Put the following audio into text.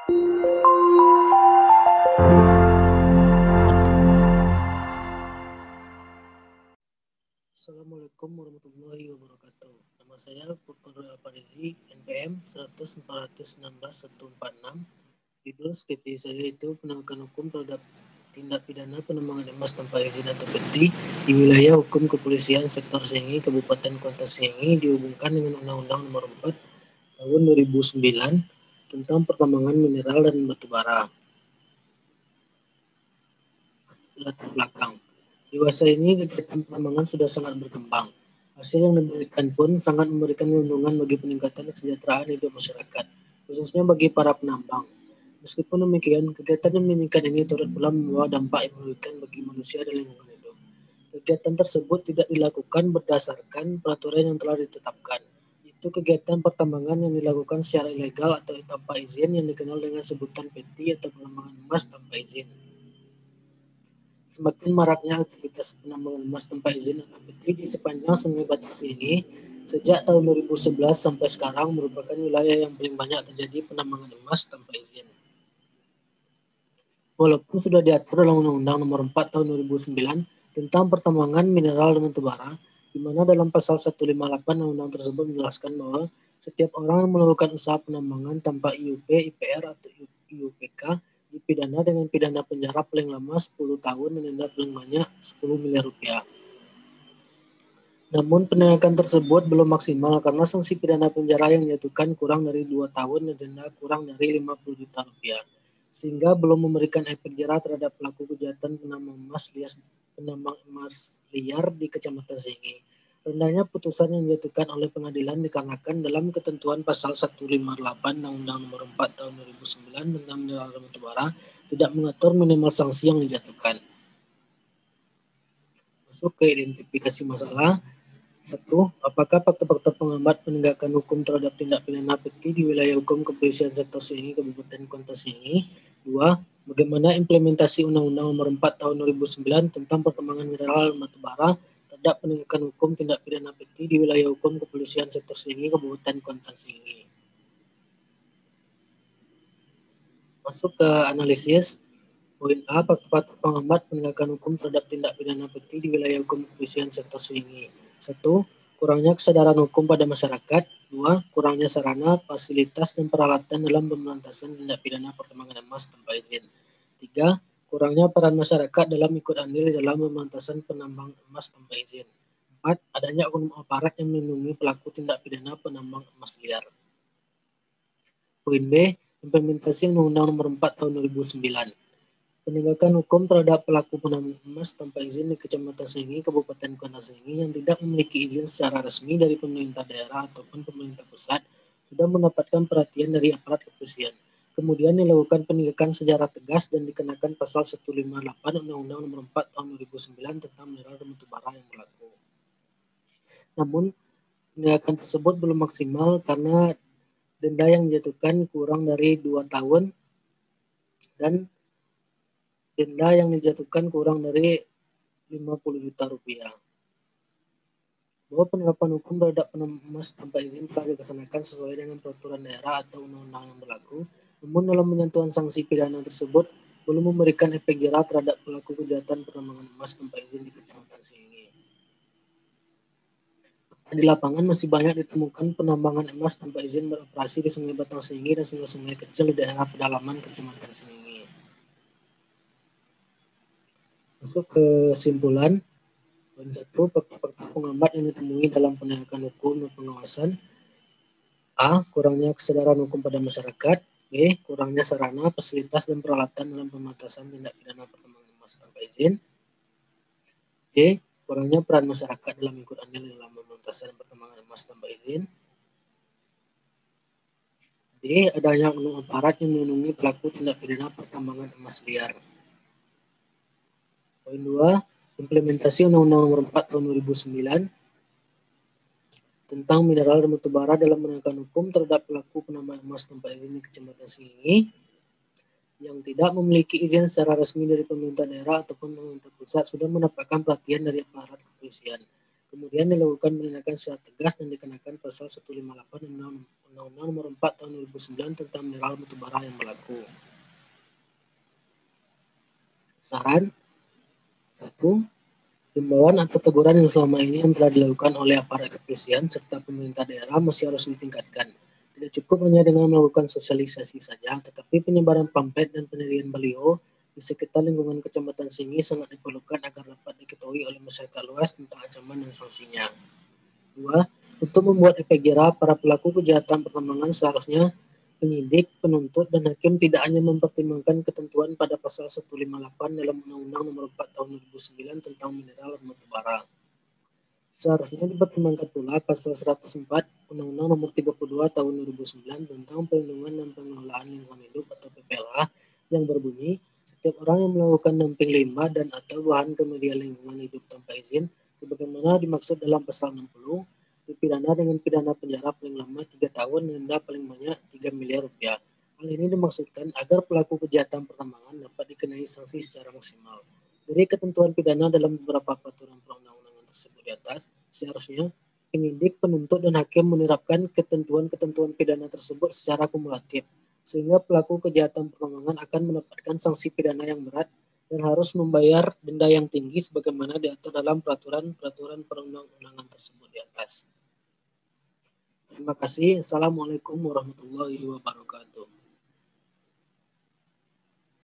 Assalamualaikum warahmatullahi wabarakatuh. Nama saya Purkondro Alfarizi, NPM 100416146. Judul skripsi saya itu penegakan hukum terhadap tindak pidana penambangan emas tanpa izin atau PETI di wilayah hukum kepolisian sektor Sengi, Kabupaten Kota Sengi dihubungkan dengan Undang-Undang Nomor 4 Tahun 2009 tentang pertambangan mineral dan batu bara. Latar belakang. Di masa ini kegiatan pertambangan sudah sangat berkembang. Hasil yang diberikan pun sangat memberikan keuntungan bagi peningkatan kesejahteraan hidup masyarakat, khususnya bagi para penambang. Meskipun demikian, kegiatan yang meningkat ini turut pula membawa dampak yang merugikan bagi manusia dan lingkungan hidup. Kegiatan tersebut tidak dilakukan berdasarkan peraturan yang telah ditetapkan. Itu kegiatan pertambangan yang dilakukan secara ilegal atau tanpa izin yang dikenal dengan sebutan PETI atau penambangan emas tanpa izin. Semakin maraknya aktivitas penambangan emas tanpa izin atau PETI di sepanjang Sungai Batak ini sejak tahun 2011 sampai sekarang merupakan wilayah yang paling banyak terjadi penambangan emas tanpa izin. Walaupun sudah diatur dalam Undang-Undang Nomor 4 Tahun 2009 tentang pertambangan mineral dan batu bara, di mana dalam pasal 158 Undang-Undang tersebut menjelaskan bahwa setiap orang yang melakukan usaha penambangan tanpa IUP, IPR atau IUPK dipidana dengan pidana penjara paling lama 10 tahun dan denda paling banyak 10 miliar rupiah. Namun penegakan tersebut belum maksimal karena sanksi pidana penjara yang dijatuhkan kurang dari 2 tahun dan denda kurang dari 50 juta rupiah, sehingga belum memberikan efek jera terhadap pelaku kejahatan penambang emas liar di Kecamatan Sengi. Rendahnya putusan yang dijatuhkan oleh pengadilan dikarenakan dalam ketentuan pasal 158 Undang-Undang Nomor 4 Tahun 2009 tentang mineral dan batu bara tidak mengatur minimal sanksi yang dijatuhkan. Masuk ke identifikasi masalah. 1. Apakah fakta-fakta penghambat penegakan hukum terhadap tindak pidana PETI di wilayah hukum kepolisian sektor Sengi, Kabupaten Kota Sengi? 2. Bagaimana implementasi Undang-Undang Nomor 4 Tahun 2009 tentang pertambangan mineral dan batu bara terhadap penegakan hukum tindak pidana PETI di wilayah hukum kepolisian sektor Sengi, Kabupaten Kota Sengi? Masuk ke analisis. Poin A. Fakta-fakta penghambat penegakan hukum terhadap tindak pidana PETI di wilayah hukum kepolisian sektor Sengi. 1. Kurangnya kesadaran hukum pada masyarakat. 2. Kurangnya sarana, fasilitas, dan peralatan dalam pemberantasan tindak pidana pertambangan emas tanpa izin. 3. Kurangnya peran masyarakat dalam ikut andil dalam pemberantasan penambang emas tanpa izin. 4. Adanya oknum aparat yang melindungi pelaku tindak pidana penambang emas liar. Poin B. Implementasi Undang-Undang Nomor 4 Tahun 2009. Penegakan hukum terhadap pelaku penambang emas tanpa izin di Kecamatan Sengi, Kabupaten Kota Sengi yang tidak memiliki izin secara resmi dari pemerintah daerah ataupun pemerintah pusat sudah mendapatkan perhatian dari aparat kepolisian. Kemudian dilakukan penegakan secara tegas dan dikenakan pasal 158 Undang-Undang Nomor 4 Tahun 2009 tentang mineral dan batu bara yang berlaku. Namun, penegakan tersebut belum maksimal karena denda yang dijatuhkan kurang dari 2 tahun dan denda yang dijatuhkan kurang dari 50 juta rupiah. Bahwa penerapan hukum terhadap penambang emas tanpa izin telah dilaksanakan sesuai dengan peraturan daerah atau undang-undang yang berlaku, namun dalam penyentuhan sanksi pidana tersebut belum memberikan efek jera terhadap pelaku kejahatan penambangan emas tanpa izin di Kecamatan Sengi. Di lapangan masih banyak ditemukan penambangan emas tanpa izin beroperasi di Sungai Batang Sengi dan sungai-sungai kecil di daerah pedalaman Kecamatan Sengi. Untuk kesimpulan, poin 1, fakta-fakta penghambat yang ditemui dalam penegakan hukum dan pengawasan. A. Kurangnya kesadaran hukum pada masyarakat. B. Kurangnya sarana, fasilitas, dan peralatan dalam pemberantasan tindak pidana pertambangan emas tanpa izin. C. Kurangnya peran masyarakat dalam ikut andil dalam pemberantasan pertambangan emas tanpa izin. D. Adanya oknum aparat yang melindungi pelaku tindak pidana pertambangan emas liar. Poin 2. Implementasi Undang-Undang Nomor 4 Tahun 2009 tentang mineral dan batu bara dalam penegakan hukum terhadap pelaku penambang emas tanpa izin di Kecamatan Sengi yang tidak memiliki izin secara resmi dari pemerintah daerah ataupun pemerintah pusat sudah mendapatkan perhatian dari aparat kepolisian. Kemudian dilakukan penindakan secara tegas dan dikenakan pasal 158 Undang-Undang Undang-Undang Nomor 4 Tahun 2009 tentang mineral batubara yang berlaku. Saran 1. Himbauan atau teguran yang selama ini telah dilakukan oleh aparat kepolisian serta pemerintah daerah masih harus ditingkatkan. Tidak cukup hanya dengan melakukan sosialisasi saja, tetapi penyebaran pamflet dan pendirian baliho di sekitar lingkungan Kecamatan Singgi sangat diperlukan agar dapat diketahui oleh masyarakat luas tentang ancaman dan sanksinya. 2. Untuk membuat efek jera para pelaku kejahatan pertambangan seharusnya penyidik, penuntut, dan hakim tidak hanya mempertimbangkan ketentuan pada pasal 158 dalam Undang-Undang Nomor 4 Tahun 2009 tentang mineral dan batubara. Seharusnya dipertimbangkan pula pasal 104 Undang-Undang Nomor 32 Tahun 2009 tentang Perlindungan dan Pengelolaan Lingkungan Hidup atau PPLH yang berbunyi, setiap orang yang melakukan dumping limbah dan atau bahan kemudian lingkungan hidup tanpa izin, sebagaimana dimaksud dalam pasal 60, dipidana dengan pidana penjara paling lama 3 tahun dan denda paling banyak 3 miliar rupiah. Hal ini dimaksudkan agar pelaku kejahatan pertambangan dapat dikenai sanksi secara maksimal. Dari ketentuan pidana dalam beberapa peraturan perundang-undangan tersebut di atas, seharusnya penyidik, penuntut, dan hakim menerapkan ketentuan-ketentuan pidana tersebut secara kumulatif, sehingga pelaku kejahatan pertambangan akan mendapatkan sanksi pidana yang berat dan harus membayar denda yang tinggi sebagaimana diatur dalam peraturan-peraturan perundang-undangan tersebut di atas. Terima kasih. Assalamualaikum warahmatullahi wabarakatuh.